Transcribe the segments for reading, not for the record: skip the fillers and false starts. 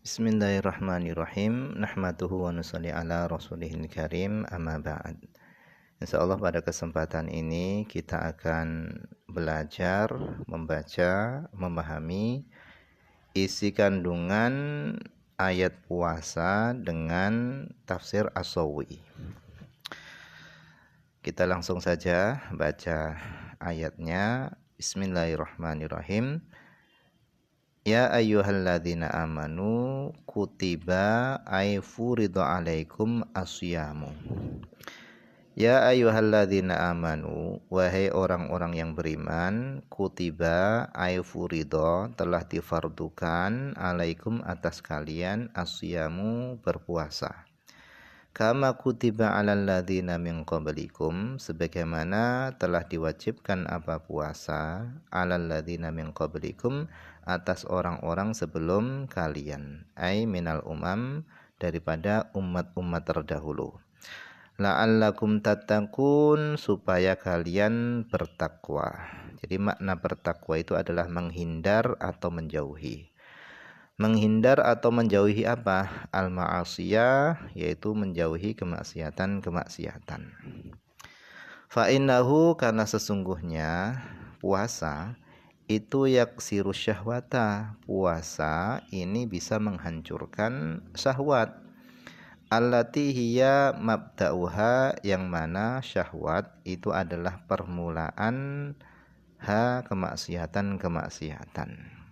Bismillahirrahmanirrahim. Nahmaduhu wa nusalli ala rasulihil karim, amma ba'd. Insyaallah pada kesempatan ini kita akan belajar membaca, memahami isi kandungan ayat puasa dengan tafsir As-Sawi. Kita langsung saja baca ayatnya. Bismillahirrahmanirrahim. Ya ayyuhalladzina amanu kutiba ay furida alaikum asyamu. Ya ayyuhalladzina amanu, wahai orang-orang yang beriman, kutiba ay furida, telah difardukan alaikum atas kalian asyamu, berpuasa. Kama kutiba alal ladzina min qablikum, sebagaimana telah diwajibkan apa puasa alal ladzina min qablikum, atas orang-orang sebelum kalian, ai minal umam, daripada umat-umat terdahulu. La'allakum tattaqun, supaya kalian bertakwa. Jadi makna bertakwa itu adalah menghindar atau menjauhi. Menghindar atau menjauhi apa? Al-ma'asiyah, yaitu menjauhi kemaksiatan-kemaksiatan. Fa'innahu, karena sesungguhnya puasa itu yaksiru syahwata, puasa ini bisa menghancurkan syahwat. Allati hiya mabda'uha, yang mana syahwat itu adalah permulaan kemaksiatan-kemaksiatan.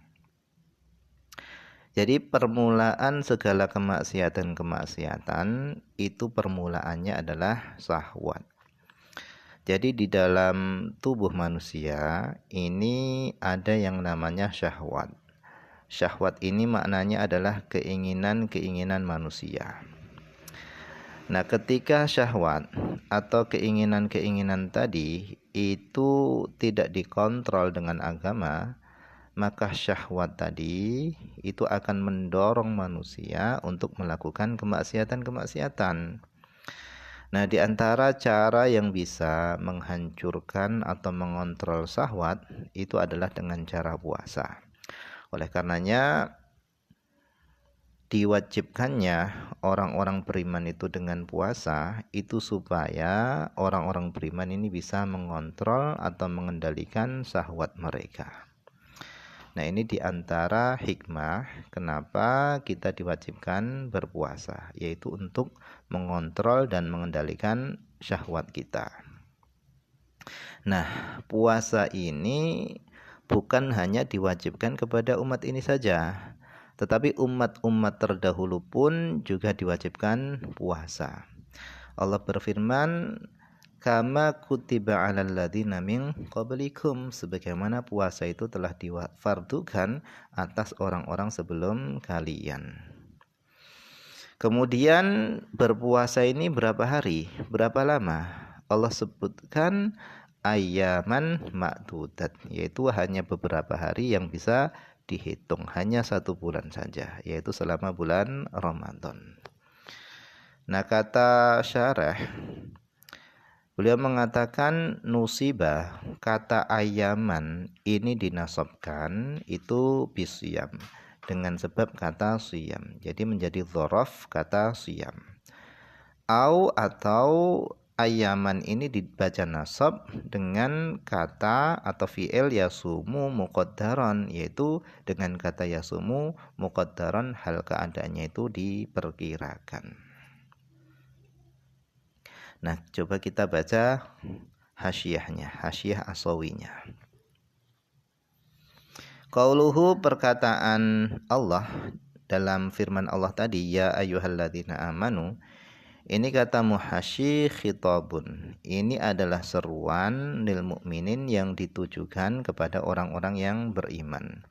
Jadi permulaan segala kemaksiatan-kemaksiatan itu permulaannya adalah syahwat. Jadi di dalam tubuh manusia ini ada yang namanya syahwat. Syahwat ini maknanya adalah keinginan-keinginan manusia. Nah, ketika syahwat atau keinginan-keinginan tadi itu tidak dikontrol dengan agama, maka syahwat tadi itu akan mendorong manusia untuk melakukan kemaksiatan-kemaksiatan. Nah, di antara cara yang bisa menghancurkan atau mengontrol syahwat itu adalah dengan cara puasa. Oleh karenanya diwajibkannya orang-orang beriman itu dengan puasa itu supaya orang-orang beriman ini bisa mengontrol atau mengendalikan syahwat mereka. Nah, ini diantara hikmah kenapa kita diwajibkan berpuasa, yaitu untuk mengontrol dan mengendalikan syahwat kita. Nah, puasa ini bukan hanya diwajibkan kepada umat ini saja, tetapi umat-umat terdahulu pun juga diwajibkan puasa. Allah berfirman, kama kutiba alal ladzina min qablikum, sebagaimana puasa itu telah difardukan atas orang-orang sebelum kalian. Kemudian berpuasa ini berapa hari? Berapa lama? Allah sebutkan ayyaman ma'dudat, yaitu hanya beberapa hari yang bisa dihitung, hanya 1 bulan saja, yaitu selama bulan Ramadan. Nah, kata syarah, beliau mengatakan nusibah, kata ayaman ini dinasabkan itu bisyam, dengan sebab kata siyam. Jadi menjadi dzaraf kata siyam. Atau ayaman ini dibaca nasab dengan kata atau fi'il yasumu muqaddaran, yaitu dengan kata yasumu muqaddaran, hal keadaannya itu diperkirakan. Nah, coba kita baca hasyiyahnya, hasyiyah As-Sawinya. Qauluhu, perkataan Allah dalam firman Allah tadi, ya ayyuhalladzina amanu, ini kata muhasyi khitabun, ini adalah seruan lil mukminin yang ditujukan kepada orang-orang yang beriman.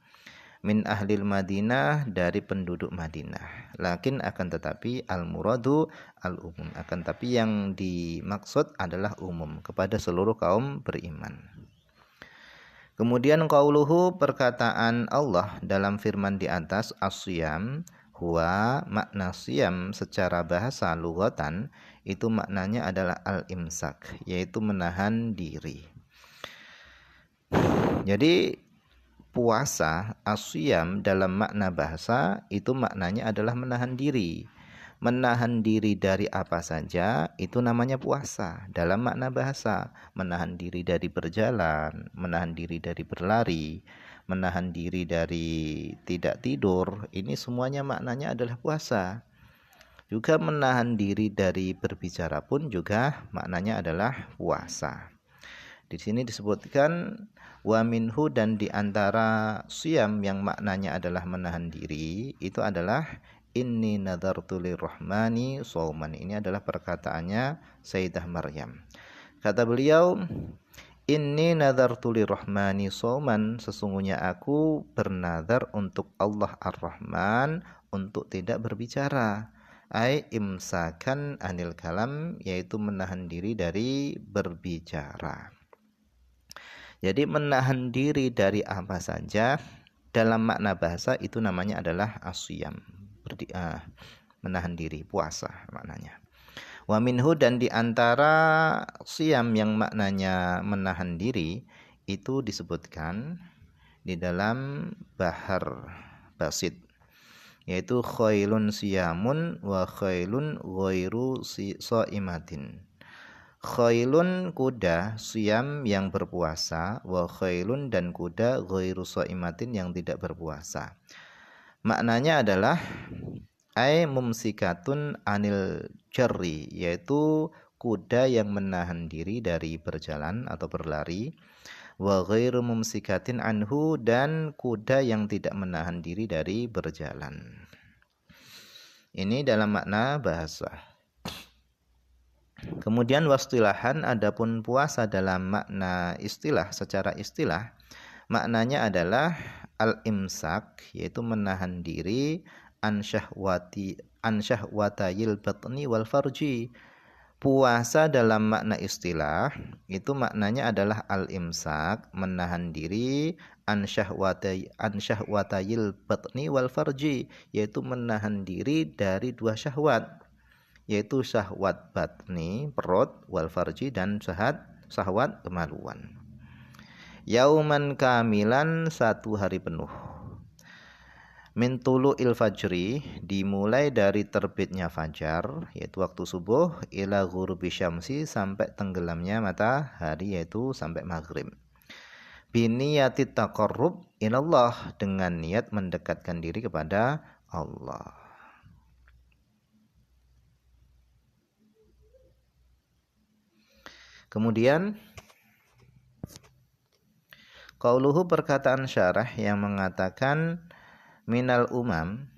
Min ahlil Madinah, dari penduduk Madinah. Lakin akan tetapi al muradu al umum, akan tapi yang dimaksud adalah umum, kepada seluruh kaum beriman. Kemudian qauluhu, perkataan Allah dalam firman di atas, as-siyam huwa, makna siyam secara bahasa lughatan itu maknanya adalah al-imsak, yaitu menahan diri. Jadi puasa, asyam dalam makna bahasa itu maknanya adalah menahan diri. Menahan diri dari apa saja itu namanya puasa dalam makna bahasa. Menahan diri dari berjalan, menahan diri dari berlari, menahan diri dari tidak tidur, ini semuanya maknanya adalah puasa. Juga menahan diri dari berbicara pun juga maknanya adalah puasa. Di sini disebutkan wa minhu, dan di antara siyam yang maknanya adalah menahan diri itu adalah inni nadartu lirrahmani shauman. Ini adalah perkataannya Sayyidah Maryam. Kata beliau, inni nadartu lirrahmani shauman, sesungguhnya aku bernadar untuk Allah Ar-Rahman untuk tidak berbicara. Ai imsakan anil kalam, yaitu menahan diri dari berbicara. Jadi menahan diri dari apa saja dalam makna bahasa itu namanya adalah asyam, menahan diri, puasa maknanya. Wa minhu, dan di antara siyam yang maknanya menahan diri itu disebutkan di dalam Bahar Basit, yaitu khailun siyamun wa khailun ghairu shaimatin. Khailun kuda siyam yang berpuasa, wa khailun dan kuda ghairu shaimatin yang tidak berpuasa. Maknanya adalah ai mumsikatun anil jarri, yaitu kuda yang menahan diri dari berjalan atau berlari, wa ghairu mumsikatin anhu, dan kuda yang tidak menahan diri dari berjalan. Ini dalam makna bahasa. Kemudian wastilahan, adapun puasa dalam makna istilah, secara istilah maknanya adalah al-imsak, yaitu menahan diri an syahwatayil batni wal farji. Puasa dalam makna istilah itu maknanya adalah al-imsak, menahan diri an syahwatayil batni wal farji, yaitu menahan diri dari dua syahwat, yaitu syahwat batni, perut, wal farji, dan syahwat kemaluan. Yauman kamilan, satu hari penuh. Min tulu'il fajri, dimulai dari terbitnya fajar, yaitu waktu subuh, ila ghurubi syamsi, sampai tenggelamnya matahari, yaitu sampai maghrib. Biniyati taqarrub ilallah, dengan niat mendekatkan diri kepada Allah. Kemudian qauluhu, perkataan syarah yang mengatakan minal umam,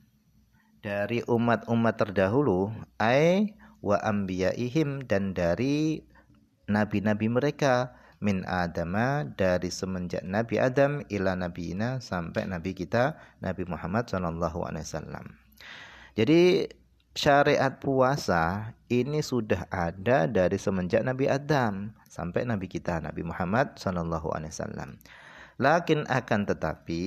dari umat-umat terdahulu, ai wa anbiyaihim, dan dari nabi-nabi mereka, min adama, dari semenjak Nabi Adam, ila nabiina, sampai nabi kita Nabi Muhammad SAW. Jadi syariat puasa ini sudah ada dari semenjak Nabi Adam sampai Nabi kita Nabi Muhammad SAW. Lakin akan tetapi,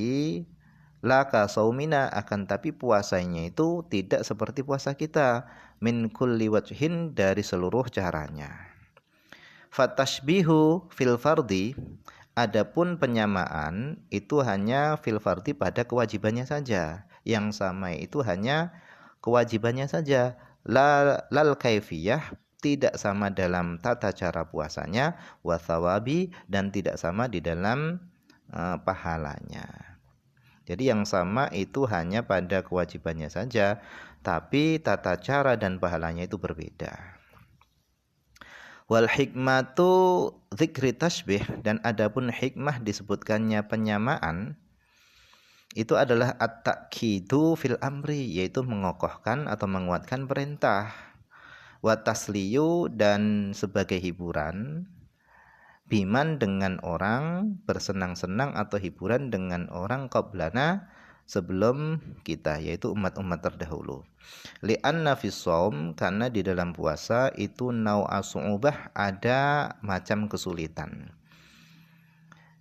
laka saumina, akan tapi puasanya itu tidak seperti puasa kita, min kulli wajhin, dari seluruh caranya. Fatashbihu fil fardi, adapun penyamaan itu hanya fil fardi, pada kewajibannya saja. Yang sama itu hanya kewajibannya saja, lal kaifiyah, tidak sama dalam tata cara puasanya, wa thawabi, dan tidak sama di dalam pahalanya. Jadi yang sama itu hanya pada kewajibannya saja, tapi tata cara dan pahalanya itu berbeda. Wal hikmatu dzikri tasbih, dan adapun hikmah disebutkannya penyamaan itu adalah at-ta'kidu fil amri, yaitu mengokohkan atau menguatkan perintah. Wa tasliyu, dan sebagai hiburan, biman, dengan orang, bersenang-senang atau hiburan dengan orang, qablana, sebelum kita, yaitu umat-umat terdahulu. Li'anna fis shaum, karena di dalam puasa itu nau'a su'ubah, ada macam kesulitan.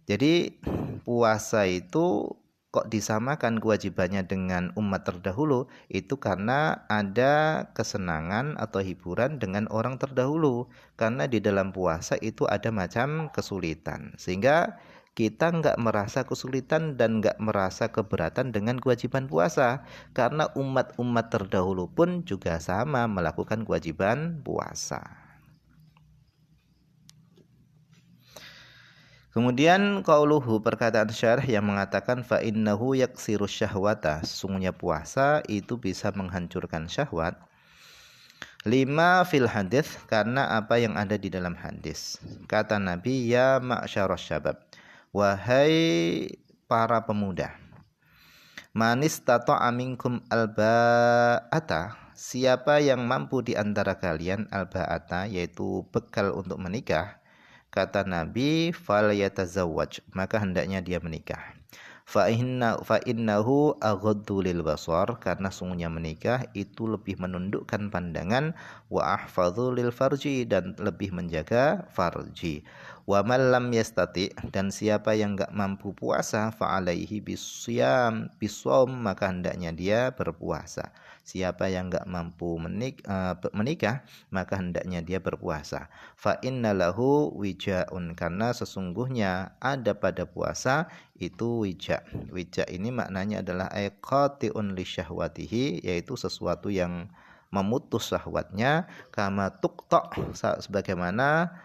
Jadi puasa itu kok disamakan kewajibannya dengan umat terdahulu, itu karena ada kesenangan atau hiburan dengan orang terdahulu. Karena di dalam puasa itu ada macam kesulitan, sehingga kita nggak merasa kesulitan dan nggak merasa keberatan dengan kewajiban puasa, karena umat-umat terdahulu pun juga sama melakukan kewajiban puasa. Kemudian qauluhu, perkataan syarih yang mengatakan fa innahu yaksiru syahwata, sesungguhnya puasa itu bisa menghancurkan syahwat. Lima fil hadis, karena apa yang ada di dalam hadis. Kata Nabi, ya ma'syarus syabab, wahai para pemuda, manis tata'a minkum alba'ata, siapa yang mampu di antara kalian alba'ata, yaitu bekal untuk menikah. Kata Nabi, fal yatazawwaj, maka hendaknya dia menikah. Fa innahu aghaddu lil basar, karena sungguhnya menikah itu lebih menundukkan pandangan, wa ahfadzu lil farji, dan lebih menjaga farji. Wa man lam yastati, dan siapa yang enggak mampu puasa, fa alaihi bisyam bisawm, maka hendaknya dia berpuasa. Siapa yang enggak mampu menikah, maka hendaknya dia berpuasa. Fa innalahu wijaun, karena sesungguhnya ada pada puasa itu wija. Wija ini maknanya adalah qati'un li syahwatihi, yaitu sesuatu yang memutus syahwatnya, kama tuqta, sebagaimana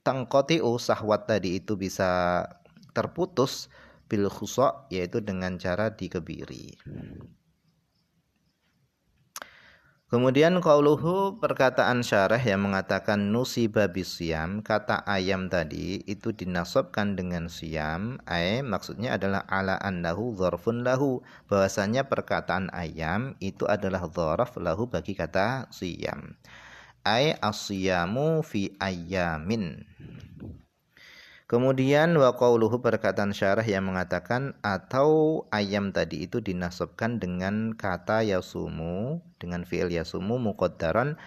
tangqati'u, syahwat tadi itu bisa terputus bil khusa', yaitu dengan cara dikebiri. Kemudian qauluhu, perkataan syarah yang mengatakan nusiba bisyam, kata ayam tadi itu dinasabkan dengan siyam, maksudnya adalah ala annahu dzarfun lahu, bahwasanya perkataan ayam itu adalah dzaraf lahu bagi kata siyam. As-siyamu fi ayyamin. Kemudian wa qauluhu, perkataan syarah yang mengatakan atau ayam tadi itu dinasabkan dengan kata yasumu, dengan fi'il yasumu muqaddaran,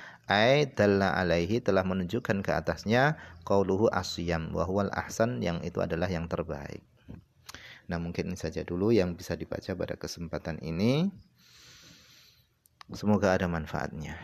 dalla alaihi, telah menunjukkan ke atasnya, qauluhu as-siyam wa huwal ahsan, yang itu adalah yang terbaik. Nah, mungkin ini saja dulu yang bisa dibaca pada kesempatan ini. Semoga ada manfaatnya.